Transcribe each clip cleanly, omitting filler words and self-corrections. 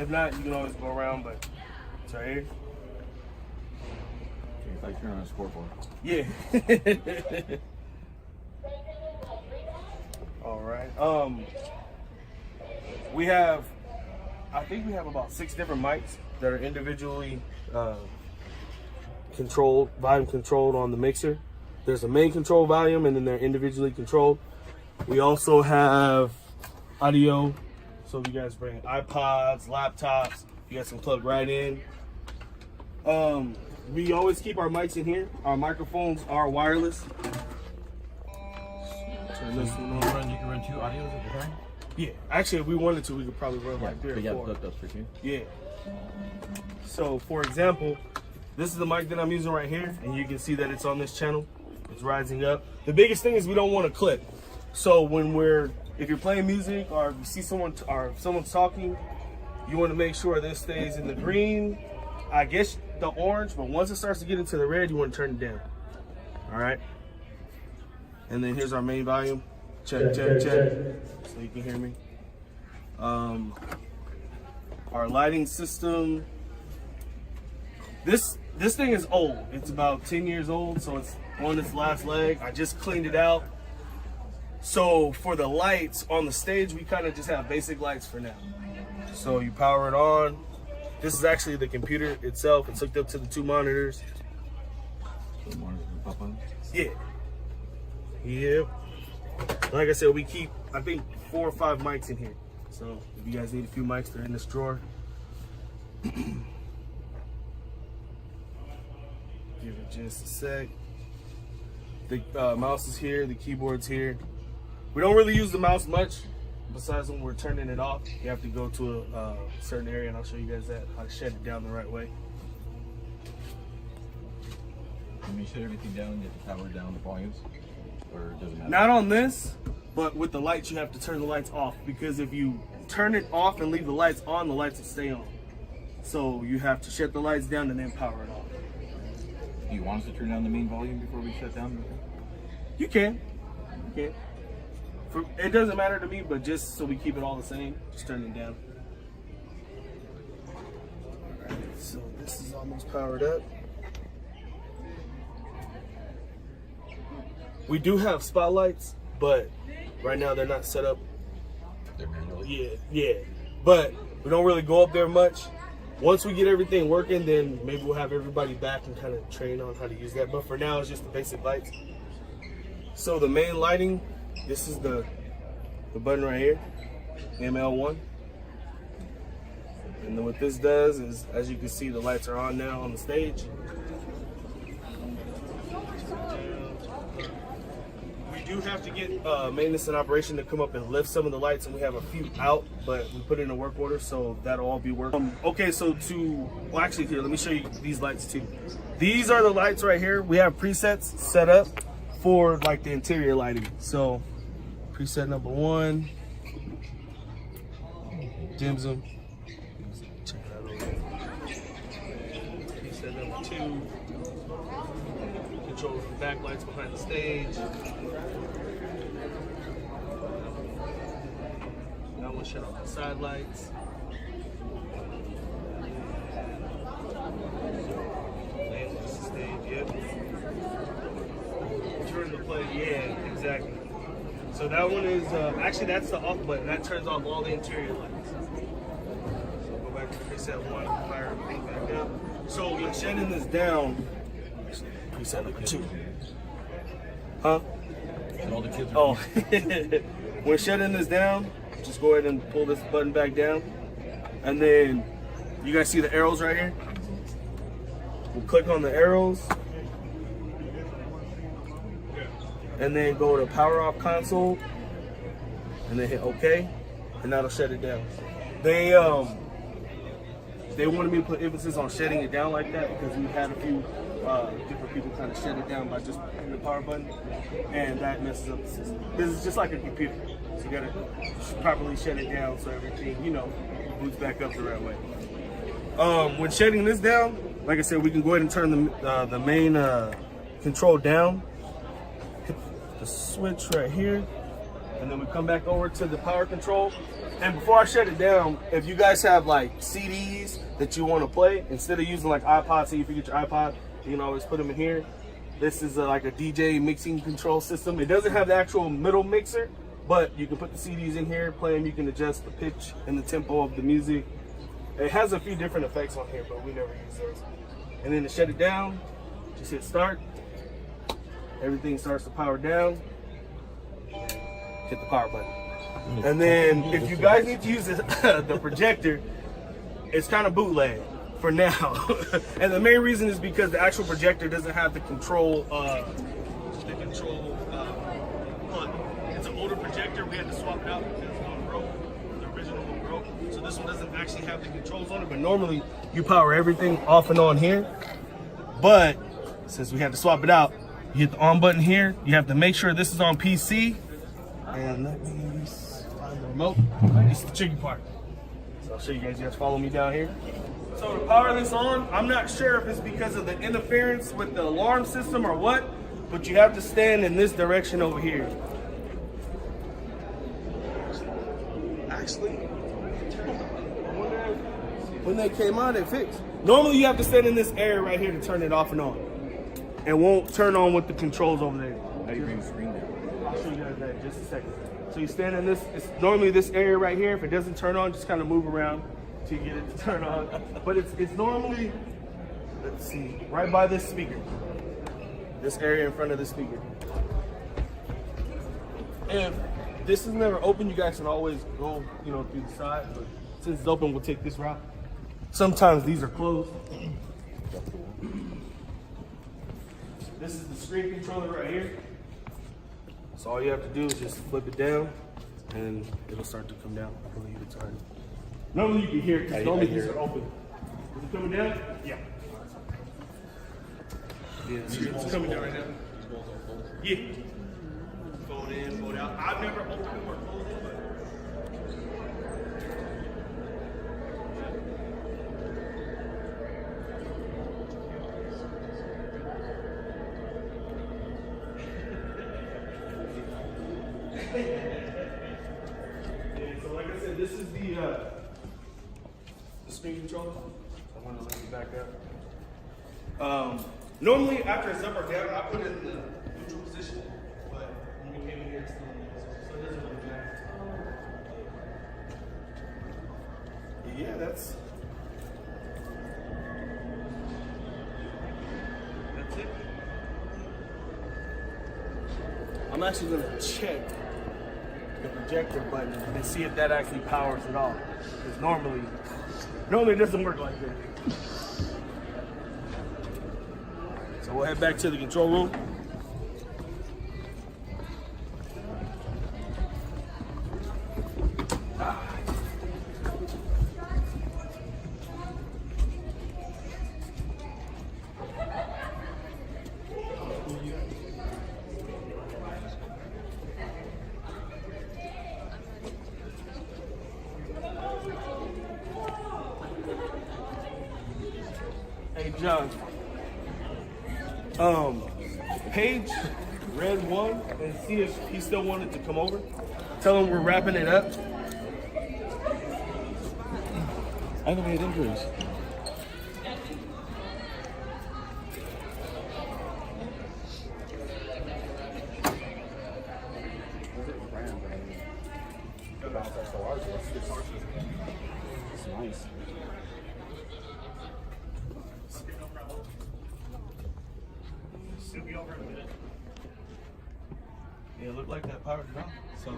If not, you can always go around, but it's right here. If I turn on a scoreboard. Yeah. All right. We have, I think we have about 6 different mics that are individually controlled, volume controlled on the mixer. There's a main control volume, and then they're individually controlled. We also have audio, so if you guys bring iPods, laptops, you guys can plug right in. We always keep our mics in here. Our microphones are wireless. Turn this one on. You can run 2 audios at the time? Yeah, actually, if we wanted to, we could probably run like 3 but or 4. hooked up for 2. Yeah. So, for example, this is the mic that I'm using right here, and you can see that it's on this channel. It's rising up. The biggest thing is we don't want to clip. So when if you're playing music or if you see someone or if someone's talking, you want to make sure this stays in the green, I guess the orange, but once it starts to get into the red, you want to turn it down. All right. And then here's our main volume. Check, check, check. So you can hear me. Our lighting system. This thing is old. It's about 10 years old, so it's on its last leg. I just cleaned it out. So for the lights on the stage, we kind of just have basic lights for now. So you power it on. This is actually the computer itself. It's hooked up to the 2 monitors. So the monitors will pop on? Yeah. Yep. Like I said, we keep, I think, 4 or 5 mics in here. So if you guys need a few mics, they're in this drawer. Give it just a sec. The mouse is here, the keyboard's here. We don't really use the mouse much, besides when we're turning it off. You have to go to a certain area, and I'll show you guys how to shut it down the right way. When you shut everything down, you have to power down the volumes? Or it doesn't matter? Not on this, but with the lights, you have to turn the lights off, because if you turn it off and leave the lights on, the lights will stay on. So you have to shut the lights down and then power it off. Do you want us to turn down the main volume before we shut down? You can. You can. It doesn't matter to me, but just so we keep it all the same, just turn it down. Alright, so this is almost powered up. We do have spotlights, but right now they're not set up. They're manually? Yeah. But we don't really go up there much. Once we get everything working, then maybe we'll have everybody back and kind of train on how to use that. But for now, it's just the basic lights. So the main lighting, this is the button right here, ML1. And then what this does is, as you can see, the lights are on now on the stage. We do have to get maintenance and operation to come up and lift some of the lights, and we have a few out, but we put it in a work order, so that'll all be working. Okay, so well, actually here, let me show you these lights too. These are the lights right here. We have presets set up for like the interior lighting. So preset number 1 dims them. Check it out over there. Preset number 2 controls the backlights behind the stage. Now we'll shut off the side lights. And this is the stage, yep. Turn the play, yeah, exactly. So that one is, actually that's the off button. That turns off all the interior lights. So go back to preset 1, fire everything back up. So we're shutting this down. Preset number 2. Huh? And all the kids are We're shutting this down. Just go ahead and pull this button back down. And then you guys see the arrows right here? We'll click on the arrows. And then go to power off console. And then hit OK. And that'll shut it down. They wanted me to put emphasis on shutting it down like that because we had a few different people kind of shut it down by just hitting the power button, and that messes up the system. This is just like a computer, so you gotta properly shut it down so everything, boots back up the right way. When shutting this down, like I said, we can go ahead and turn the main control down. Hit the switch right here, and then we come back over to the power control. And before I shut it down, if you guys have like CDs that you want to play, instead of using like iPods, so if you get your iPod, you can always put them in here. This is like a DJ mixing control system. It doesn't have the actual middle mixer, but you can put the CDs in here, play them. You can adjust the pitch and the tempo of the music. It has a few different effects on here, but we never use those. And then to shut it down, just hit start. Everything starts to power down. Hit the power button. And then if you guys need to use the projector, it's kind of bootleg for now. And the main reason is because the actual projector doesn't have the control button. It's an older projector. We had to swap it out because one broke. The original one broke. So this one doesn't actually have the controls on it, but normally you power everything off and on here. But since we had to swap it out, you hit the on button here. You have to make sure this is on PC. And let me find the remote. This is the tricky part. So I'll show you guys. You guys follow me down here. So to power this on, I'm not sure if it's because of the interference with the alarm system or what, but you have to stand in this direction over here. Actually, when they came out, it fixed. Normally you have to stand in this area right here to turn it off and on. It won't turn on with the controls over there. How do you bring the screen down? I'll show you guys that in just a second. So you stand in this, it's normally this area right here. If it doesn't turn on, just kind of move around till you get it to turn on. But it's normally, let's see, right by this speaker. This area in front of the speaker. If this is never open, you guys can always go, through the side. But since it's open, we'll take this route. Sometimes these are closed. This is the screen controller right here. So all you have to do is just flip it down and it'll start to come down. I believe it's already. Normally you can hear it because normally these are open. Is it coming down? Yeah. Yeah, it's coming down right now. Yeah. Fold in, fold out. I've never opened them or closed them, but. Yeah, so like I said, this is the screen controller. I want to let you back up. Normally after it's up or down, I put it in the neutral position, but when we came in here, it's still in the position, so it doesn't really matter. Yeah, that's it. I'm actually gonna check the projector button and see if that actually powers it off. Because normally it doesn't work like that. So we'll head back to the control room. Hey John, Paige read one and see if he still wanted to come over. Tell him we're wrapping it up. I haven't had injuries. It's nice. Yeah, it looked like that powered it off. So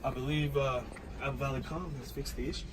I believe Valley Com has fixed the issue.